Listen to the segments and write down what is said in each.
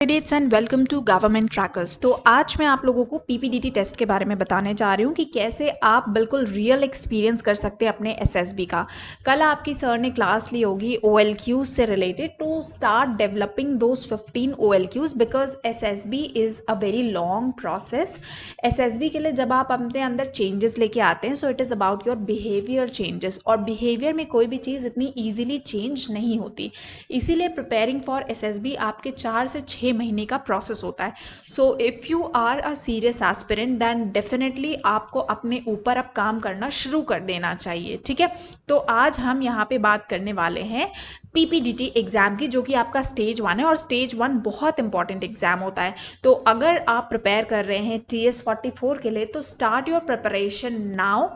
Candidates and welcome to government trackers. तो आज मैं आप लोगों को पीपीडीटी टेस्ट के बारे में बताने जा रही हूँ कि कैसे आप बिल्कुल रियल एक्सपीरियंस कर सकते हैं अपने एसएसबी का। कल आपकी सर ने क्लास ली होगी ओएलक्यूज से related, to start developing those 15 OLQs because SSB is a very long process. SSB के लिए जब आप अपने अंदर चेंजेस लेके आते हैं, so it is about your behaviour changes, और बिहेवियर में कोई भी चीज़ इतनी ईजिली चेंज नहीं होती। इसीलिए प्रिपेयरिंग फॉर एसएसबी आपके 4 से 6 महीने का प्रोसेस होता है। So if you are a serious aspirant then definitely आपको अपने ऊपर अब काम करना शुरू कर देना चाहिए। ठीक है, तो आज हम यहाँ पे बात करने वाले हैं पीपीडीटी एग्ज़ाम की, जो कि आपका स्टेज 1 है, और स्टेज 1 बहुत इंपॉर्टेंट एग्ज़ाम होता है। तो अगर आप प्रिपेयर कर रहे हैं TS44 के लिए, तो start your preparation now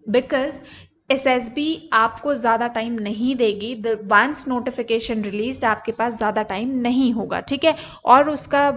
because SSB आपको ज़्यादा टाइम नहीं देगी। द वंस नोटिफिकेशन रिलीज्ड आपके पास ज़्यादा टाइम नहीं होगा। ठीक है, और उसका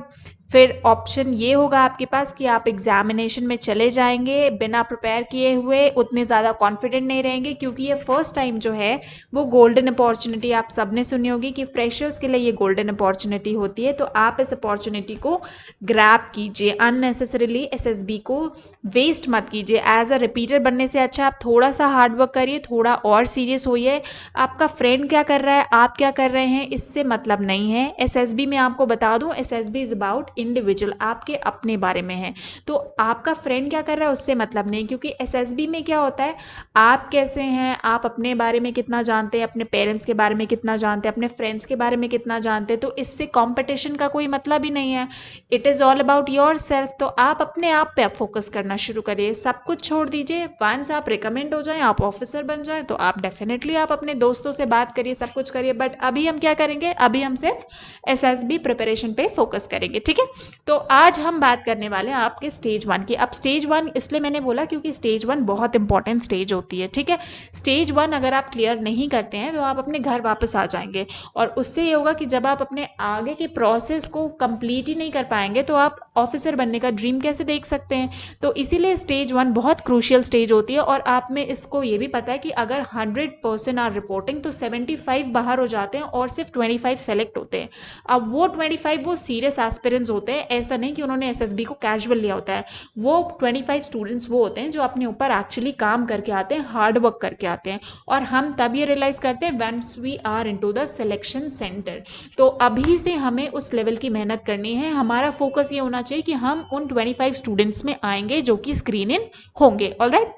फिर ऑप्शन ये होगा आपके पास कि आप एग्जामिनेशन में चले जाएंगे बिना प्रिपेयर किए हुए, उतने ज़्यादा कॉन्फिडेंट नहीं रहेंगे, क्योंकि ये फर्स्ट टाइम जो है वो गोल्डन अपॉर्चुनिटी आप सबने सुनी होगी कि फ्रेशर्स के लिए ये गोल्डन अपॉर्चुनिटी होती है। तो आप इस अपॉर्चुनिटी को ग्रैब कीजिए, अननेसेसरीली एसएसबी को वेस्ट मत कीजिए। एज अ रिपीटर बनने से अच्छा आप थोड़ा सा हार्डवर्क करिए, थोड़ा और सीरियस होइए। आपका फ्रेंड क्या कर रहा है, आप क्या कर रहे हैं, इससे मतलब नहीं है। एसएसबी में आपको बता दूं, एसएसबी इज अबाउट इंडिविजुअल, आपके अपने बारे में है। तो आपका फ्रेंड क्या कर रहा है उससे मतलब नहीं, क्योंकि एसएसबी में क्या होता है, आप कैसे हैं, आप अपने बारे में कितना जानते हैं, अपने पेरेंट्स के बारे में कितना जानते हैं, अपने फ्रेंड्स के बारे में कितना जानते हैं। तो इससे कंपटीशन का कोई मतलब ही नहीं है। It is all about your self. तो आप अपने आप पे आप फोकस करना शुरू करिए, सब कुछ छोड़ दीजिए। वंस आप रिकमेंड हो जाएं, आप ऑफिसर बन जाएं, तो आप डेफिनेटली आप अपने दोस्तों से बात करिए, सब कुछ करिए। बट अभी हम क्या करेंगे, अभी हम सिर्फ एसएसबी प्रिपरेशन पे फोकस करेंगे। ठीक है, तो आज हम बात करने वाले हैं आपके स्टेज 1 की। अब स्टेज 1 इसलिए मैंने बोला क्योंकि स्टेज 1 बहुत इंपॉर्टेंट स्टेज होती है। ठीक है, स्टेज 1 अगर आप क्लियर नहीं करते हैं तो आप अपने घर वापस आ जाएंगे, और उससे ये होगा कि जब आप अपने आगे के प्रोसेस को कंप्लीट ही नहीं कर पाएंगे तो आप ऑफिसर बनने का ड्रीम कैसे देख सकते हैं। तो इसीलिए स्टेज 1 बहुत क्रूशियल स्टेज होती है। और आप में इसको ये भी पता है कि अगर 100% आर रिपोर्टिंग तो 75 बाहर हो जाते हैं और सिर्फ 25 सेलेक्ट होते हैं। अब वो 25 वो सीरियस एस्पिरेंट्स होते हैं, ऐसा नहीं कि उन्होंने एसएसबी को कैजुअल लिया होता है। वो 25 स्टूडेंट्स वो होते हैं जो अपने ऊपर एक्चुअली काम करके आते हैं, हार्ड वर्क करके आते हैं। और हम तब ये रियलाइज करते हैं once we are into the selection centre. तो अभी से हमें उस लेवल की मेहनत करनी है। हमारा फोकस ये होना चाहिए कि हम उन 25 स्टूडेंट्स में आएंगे जो कि स्क्रीन इन होंगे। Alright,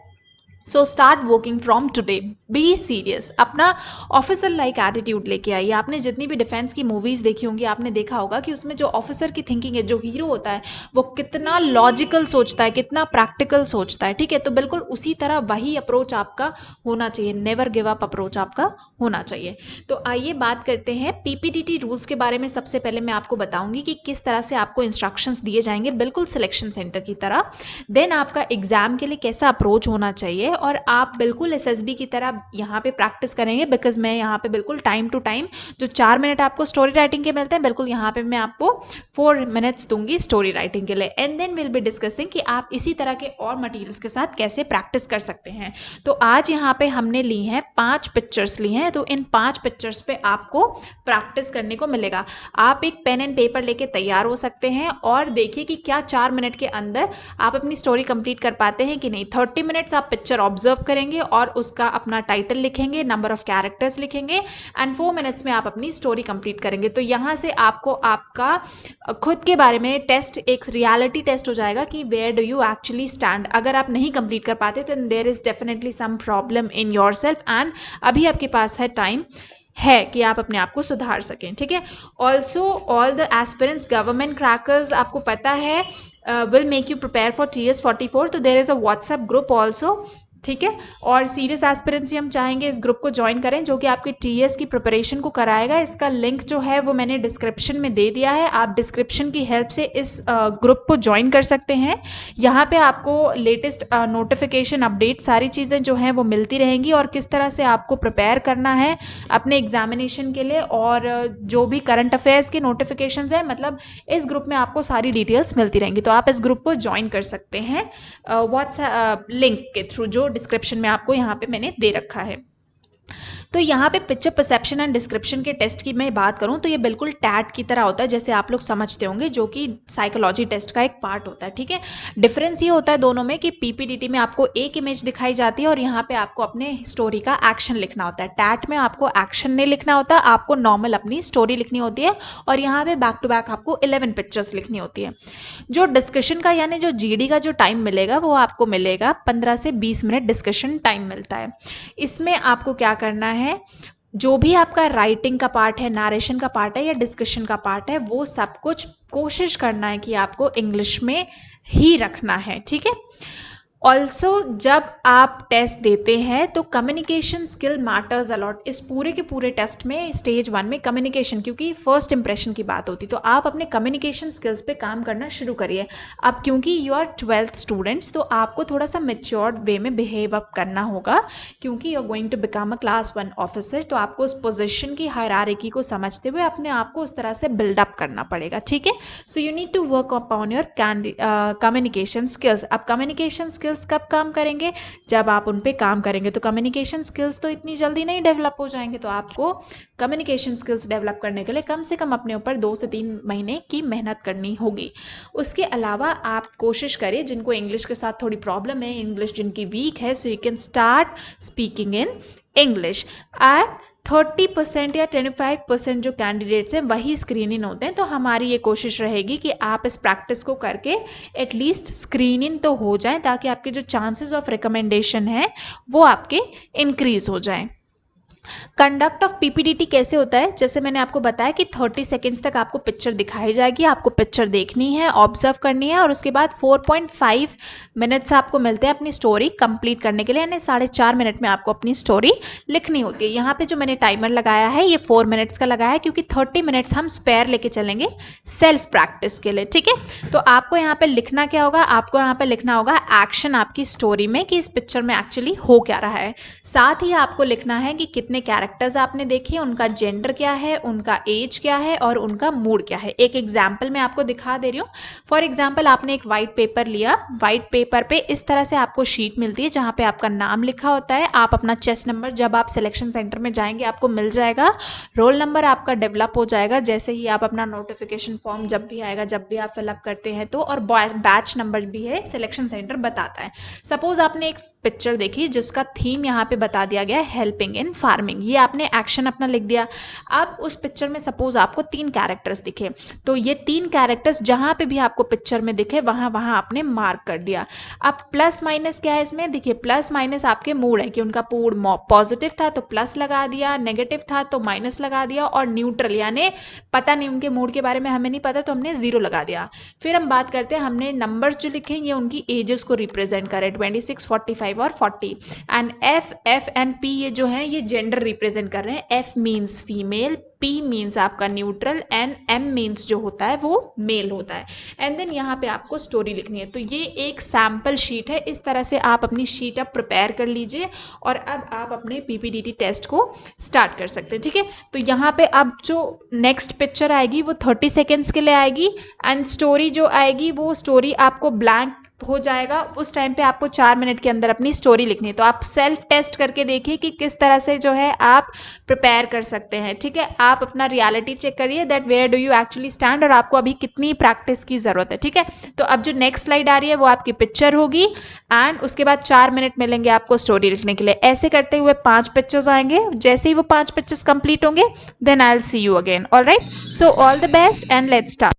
so start working from today, be serious, अपना ऑफिसर लाइक एटीट्यूड लेके आइए। आपने जितनी भी डिफेंस की मूवीज़ देखी होंगी, आपने देखा होगा कि उसमें जो ऑफिसर की थिंकिंग है, जो हीरो होता है, वो कितना लॉजिकल सोचता है, कितना प्रैक्टिकल सोचता है। ठीक है, तो बिल्कुल उसी तरह वही अप्रोच आपका होना चाहिए, नेवर गिव अप अप्रोच आपका होना चाहिए। तो आइए बात करते हैं पीपीडीटी रूल्स के बारे में। सबसे पहले मैं आपको बताऊंगी कि किस तरह से आपको इंस्ट्रक्शंस दिए जाएंगे, बिल्कुल सिलेक्शन सेंटर की तरह। देन आपका एग्जाम के लिए कैसा अप्रोच होना चाहिए, और आप बिल्कुल एसएसबी की तरह यहाँ पे प्रैक्टिस करेंगे। बिकॉज मैं यहाँ पे बिल्कुल टाइम टू टाइम जो 4 मिनट आपको स्टोरी राइटिंग के मिलते हैं, बिल्कुल यहाँ पे मैं आपको 4 मिनट्स दूंगी स्टोरी राइटिंग के लिए। And then will be discussing कि आप इसी तरह के और मटेरियल्स के साथ कैसे प्रैक्टिस कर सकते हैं। तो आज यहाँ पे हमने ली हैं 5 पिक्चर्स ली हैं, तो इन 5 पिक्चर्स पे आपको प्रैक्टिस करने को मिलेगा। आप एक पेन एंड पेपर लेके तैयार हो सकते हैं और देखिए कि क्या 4 मिनट के अंदर आप अपनी स्टोरी कंप्लीट कर पाते हैं कि नहीं। 30 मिनट्स आप पिक्चर ऑब्जर्व करेंगे और उसका अपना टाइटल लिखेंगे, नंबर ऑफ कैरेक्टर्स लिखेंगे, एंड 4 मिनट्स में आप अपनी स्टोरी कंप्लीट करेंगे। तो यहाँ से आपको आपका खुद के बारे में टेस्ट, एक रियलिटी टेस्ट हो जाएगा कि where do you actually stand. अगर आप नहीं कंप्लीट कर पाते तो there is definitely some problem in yourself, and अभी आपके पास है टाइम है कि आप अपने आप को सुधार सकें। ठीक है, also all the aspirants government crackers, आपको पता है will make you prepare for TS44। तो there is a WhatsApp group also. ठीक है, और सीरियस एस्पिरेंसी हम चाहेंगे इस ग्रुप को ज्वाइन करें, जो कि आपके टीएस की प्रिपरेशन को कराएगा। इसका लिंक जो है वो मैंने डिस्क्रिप्शन में दे दिया है, आप डिस्क्रिप्शन की हेल्प से इस ग्रुप को ज्वाइन कर सकते हैं। यहाँ पे आपको लेटेस्ट नोटिफिकेशन, अपडेट, सारी चीज़ें जो हैं वो मिलती रहेंगी, और किस तरह से आपको प्रिपेयर करना है अपने एग्जामिनेशन के लिए, और जो भी करंट अफेयर्स के नोटिफिकेशंस हैं, मतलब इस ग्रुप में आपको सारी डिटेल्स मिलती रहेंगी। तो आप इस ग्रुप को ज्वाइन कर सकते हैं व्हाट्सएप लिंक के थ्रू, जो डिस्क्रिप्शन में आपको यहाँ पे मैंने दे रखा है। तो यहाँ पे पिक्चर परसेप्शन एंड डिस्क्रिप्शन के टेस्ट की मैं बात करूँ तो ये बिल्कुल टैट की तरह होता है, जैसे आप लोग समझते होंगे, जो कि साइकोलॉजी टेस्ट का एक पार्ट होता है। ठीक है, डिफरेंस ये होता है दोनों में कि पीपीडीटी में आपको एक इमेज दिखाई जाती है और यहाँ पे आपको अपने स्टोरी का एक्शन लिखना होता है। टैट में आपको एक्शन नहीं लिखना होता, आपको नॉर्मल अपनी स्टोरी लिखनी होती है और यहाँ पे बैक टू बैक आपको 11 पिक्चर्स लिखनी होती है। जो डिस्कशन का यानी जो जीडी का जो टाइम मिलेगा वो आपको मिलेगा 15 से 20 मिनट डिस्कशन टाइम मिलता है। इसमें आपको क्या करना है, जो भी आपका राइटिंग का पार्ट है, नरेशन का पार्ट है या डिस्कशन का पार्ट है, वो सब कुछ कोशिश करना है कि आपको इंग्लिश में ही रखना है। ठीक है, ऑल्सो जब आप टेस्ट देते हैं तो कम्युनिकेशन स्किल मैटर्स अलॉट। इस पूरे के पूरे टेस्ट में स्टेज 1 में कम्युनिकेशन, क्योंकि फर्स्ट इंप्रेशन की बात होती, तो आप अपने कम्युनिकेशन स्किल्स पे काम करना शुरू करिए। अब क्योंकि यू आर 12th स्टूडेंट्स, तो आपको थोड़ा सा मेच्योर्ड वे में बिहेव अप करना होगा, क्योंकि you are going to become a class 1 officer. तो आपको उस पोजिशन की हायरार्की को समझते हुए अपने आप को उस तरह से बिल्डअप करना पड़ेगा। ठीक है, so you need to work upon your communication skills. अब कम्युनिकेशन स्किल्स कब काम करेंगे, जब आप उन पे काम करेंगे। तो कम्युनिकेशन स्किल्स तो इतनी जल्दी नहीं डेवलप हो जाएंगे, तो आपको कम्युनिकेशन स्किल्स डेवलप करने के लिए कम से कम अपने ऊपर 2 से 3 महीने की मेहनत करनी होगी। उसके अलावा आप कोशिश करिए, जिनको इंग्लिश के साथ थोड़ी प्रॉब्लम है, इंग्लिश जिनकी वीक है, so you can start speaking in English. And 30% या 25% जो कैंडिडेट्स हैं वही स्क्रीन इन होते हैं। तो हमारी ये कोशिश रहेगी कि आप इस प्रैक्टिस को करके एटलीस्ट स्क्रीन इन तो हो जाएं, ताकि आपके जो चांसेस ऑफ रिकमेंडेशन है वो आपके इंक्रीज हो जाएं। कंडक्ट ऑफ पीपीडीटी कैसे होता है, जैसे मैंने आपको बताया कि 30 सेकेंड्स तक आपको पिक्चर दिखाई जाएगी, आपको पिक्चर देखनी है, ऑब्जर्व करनी है, और उसके बाद 4.5 मिनट्स आपको मिलते हैं अपनी स्टोरी कंप्लीट करने के लिए, यानी 4.5 मिनट में आपको अपनी स्टोरी लिखनी होती है। यहाँ पे जो मैंने टाइमर लगाया है ये 4 मिनट्स का लगाया है, क्योंकि 30 मिनट्स हम स्पेयर लेके चलेंगे सेल्फ प्रैक्टिस के लिए। ठीक है, तो आपको यहाँ पे लिखना क्या होगा, आपको यहाँ पे लिखना होगा एक्शन आपकी स्टोरी में, कि इस पिक्चर में एक्चुअली हो क्या रहा है। साथ ही आपको लिखना है कि कितने कैरेक्टर्स आपने देखे, उनका जेंडर क्या है, उनका एज क्या है और उनका मूड क्या है। एक एग्जाम्पल मैं आपको दिखा दे रही हूँ। फॉर एग्जाम्पल, आपने एक वाइट पेपर लिया, वाइट पेपर पे इस तरह से आपको शीट मिलती है जहाँ पे आपका नाम लिखा होता है, आप अपना चेस्ट नंबर जब आप सिलेक्शन सेंटर में जाएंगे आपको मिल जाएगा, रोल नंबर आपका डेवलप हो जाएगा जैसे ही आप अपना नोटिफिकेशन फॉर्म जब भी आएगा, जब भी आप फिलअप करते हैं तो, और बैच नंबर भी है, सिलेक्शन सेंटर बताता है। सपोज आपने एक पिक्चर देखी जिसका थीम यहाँ पे बता दिया गया है हेल्पिंग इन फार्मिंग, ये आपने एक्शन अपना लिख दिया। अब उस पिक्चर में सपोज आपको 3 कैरेक्टर्स दिखे, तो ये 3 कैरेक्टर्स जहाँ पे भी आपको पिक्चर में दिखे वहाँ वहाँ आपने मार्क कर दिया। अब प्लस माइनस क्या है इसमें, देखिए प्लस माइनस आपके मूड है, कि उनका मूड पॉजिटिव था तो प्लस लगा दिया, नेगेटिव था तो माइनस लगा दिया, और न्यूट्रल यानी पता नहीं, उनके मूड के बारे में हमें नहीं पता तो हमने 0 लगा दिया। फिर हम बात करते हैं, हमने नंबर्स जो लिखे ये उनकी एजेस को रिप्रेजेंट करें, 26, 45 और 40। एंड एफ एंड पी ये जो है ये जेंडर रिप्रेजेंट कर रहे हैं। F means female, P means आपका न्यूट्रल, एंड एम मीन्स जो होता है वो मेल होता है। एंड देन यहाँ पे आपको स्टोरी लिखनी है। तो ये एक सैम्पल शीट है, इस तरह से आप अपनी शीट अब प्रिपेयर कर लीजिए और अब आप अपने पीपीडीटी टेस्ट को स्टार्ट कर सकते हैं। ठीक है, तो यहाँ पे अब जो नेक्स्ट पिक्चर आएगी वो 30 सेकेंड्स के लिए आएगी, एंड स्टोरी जो आएगी वो स्टोरी आपको ब्लैंक हो जाएगा। उस टाइम पे आपको 4 मिनट के अंदर अपनी स्टोरी लिखनी है। तो आप सेल्फ टेस्ट करके देखिए कि किस तरह से जो है आप प्रिपेयर कर सकते हैं। ठीक है, आप अपना रियलिटी चेक करिए that where do you actually stand, और आपको अभी कितनी प्रैक्टिस की ज़रूरत है। ठीक है, तो अब जो नेक्स्ट स्लाइड आ रही है वो आपकी पिक्चर होगी, एंड उसके बाद 4 मिनट मिलेंगे आपको स्टोरी लिखने के लिए। ऐसे करते हुए 5 पिक्चर्स आएंगे, जैसे ही वो 5 पिक्चर्स कंप्लीट होंगे then I will see you again. Alright, so all the best and let's start.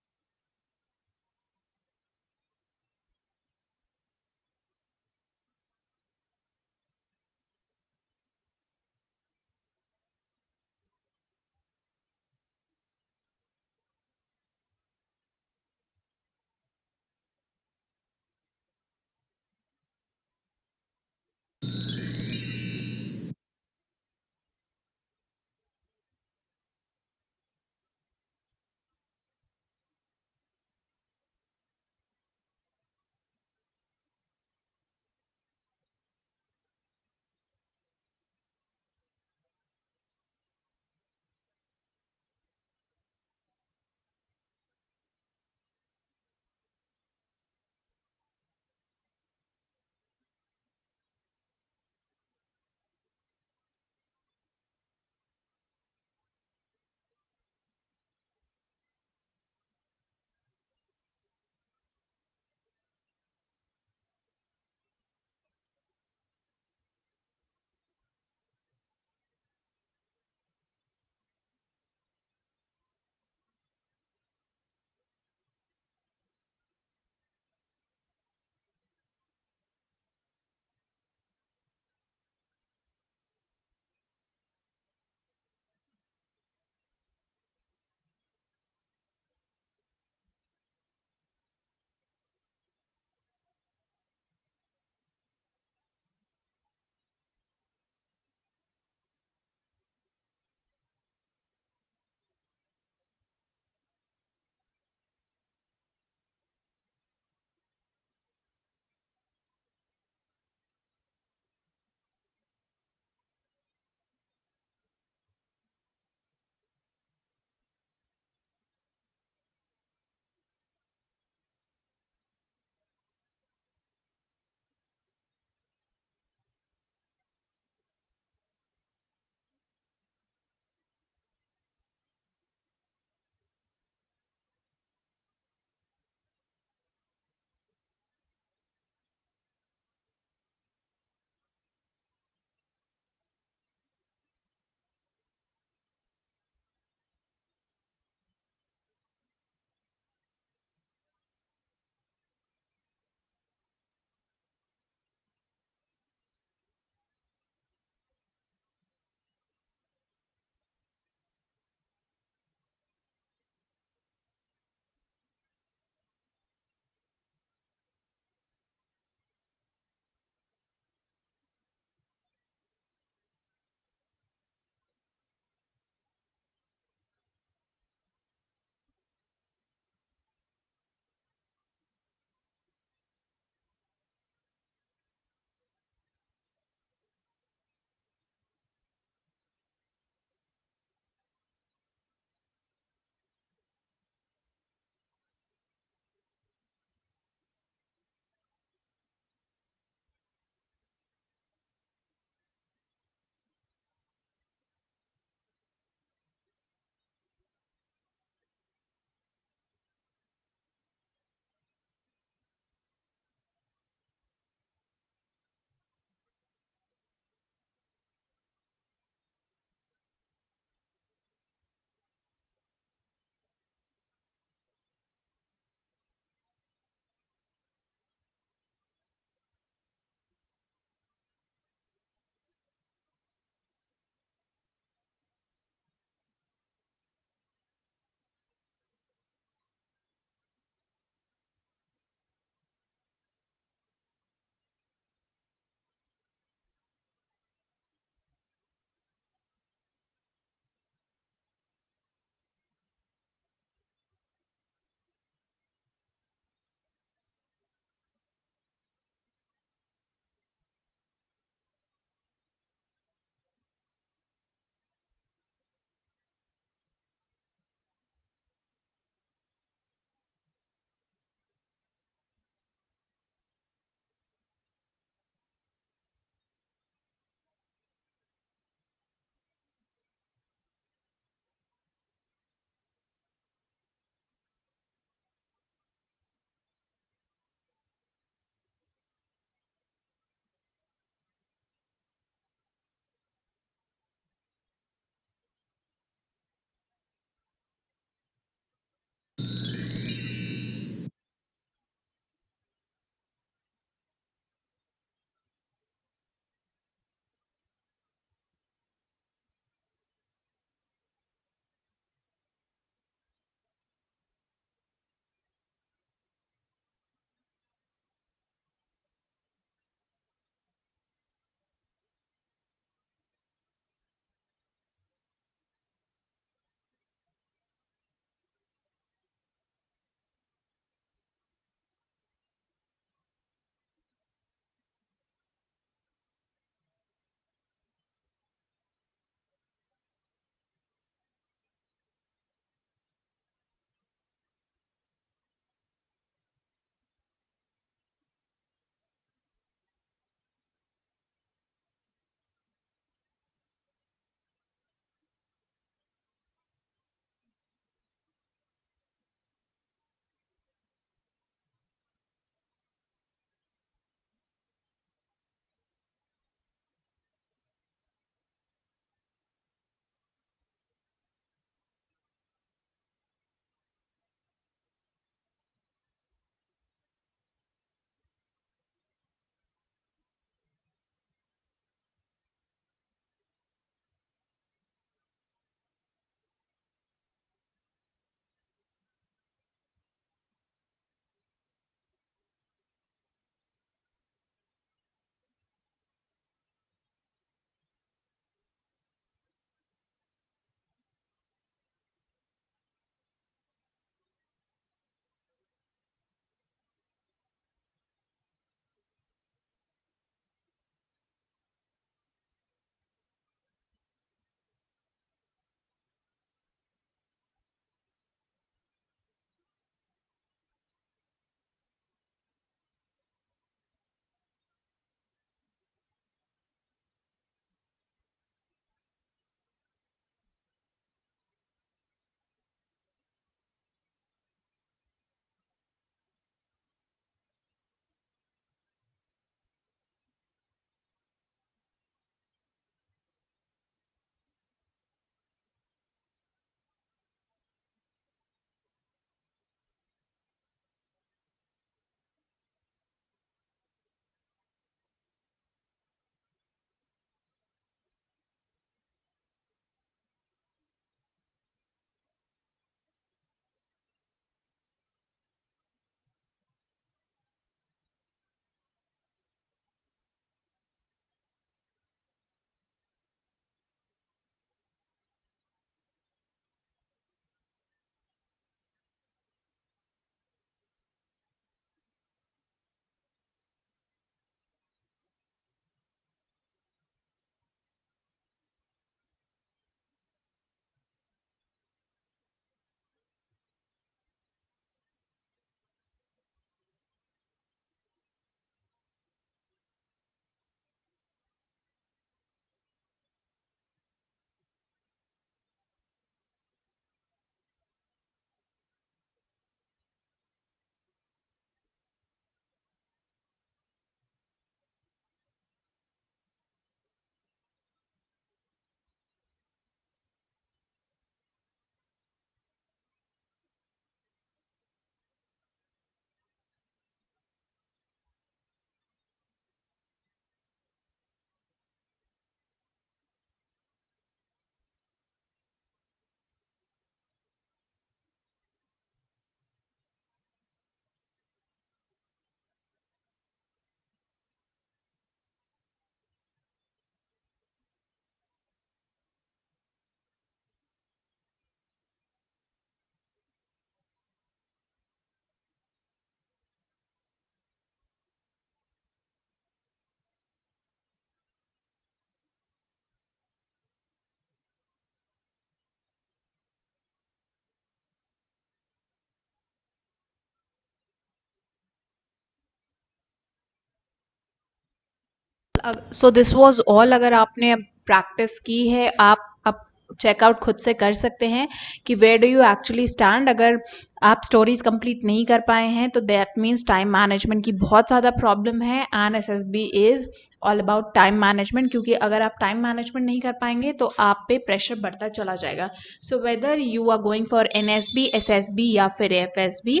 So this was all. अगर आपने प्रैक्टिस की है, आप अब चेकआउट खुद से कर सकते हैं कि where do you actually stand. अगर आप स्टोरीज कंप्लीट नहीं कर पाए हैं तो दैट मीन्स टाइम मैनेजमेंट की बहुत ज़्यादा प्रॉब्लम है, and SSB is all about time management, क्योंकि अगर आप टाइम मैनेजमेंट नहीं कर पाएंगे तो आप पे प्रेशर बढ़ता चला जाएगा। So whether you are going for NSB, SSB या फिर FSB,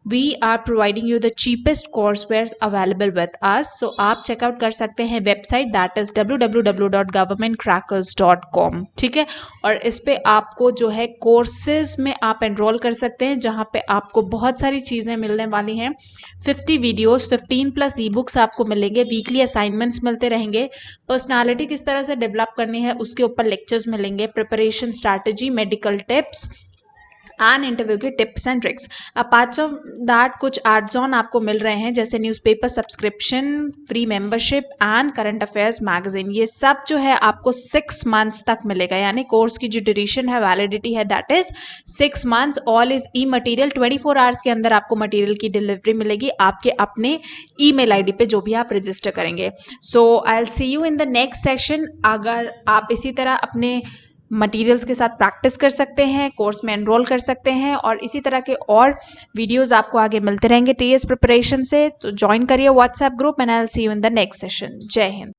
we are providing you the cheapest courseware available with us. So आप चेकआउट कर सकते हैं वेबसाइट, दैट इज www.governmentcrackers.com, ठीक है। और इस पे आपको जो है कोर्सेज में आप एनरोल कर सकते हैं, जहाँ पे आपको बहुत सारी चीज़ें मिलने वाली हैं। 50 वीडियोस, 15+ ई बुक्स आपको मिलेंगे, वीकली असाइनमेंट्स मिलते रहेंगे, पर्सनालिटी किस तरह से डेवलप करनी है उसके ऊपर लेक्चर्स मिलेंगे, preparation strategy, medical tips and interview के tips and tricks. Apart of that कुछ एड्स ऑन आपको मिल रहे हैं, जैसे newspaper subscription, free membership and current affairs magazine. ये सब जो है आपको 6 मंथ्स तक मिलेगा, यानी कोर्स की जो ड्यूरेशन है, वैलिडिटी है, that is 6 months. All is E material, 24 hours के अंदर आपको मटीरियल की डिलीवरी मिलेगी आपके अपने ईमेल आईडी पे, जो भी आप रजिस्टर करेंगे। So I will see you in the next session. अगर आप इसी तरह अपने मटेरियल्स के साथ प्रैक्टिस कर सकते हैं, कोर्स में एनरोल कर सकते हैं, और इसी तरह के और वीडियोस आपको आगे मिलते रहेंगे टीएस प्रिपरेशन से, तो ज्वाइन करिए WhatsApp group, and I will see you in the next session. जय हिंद।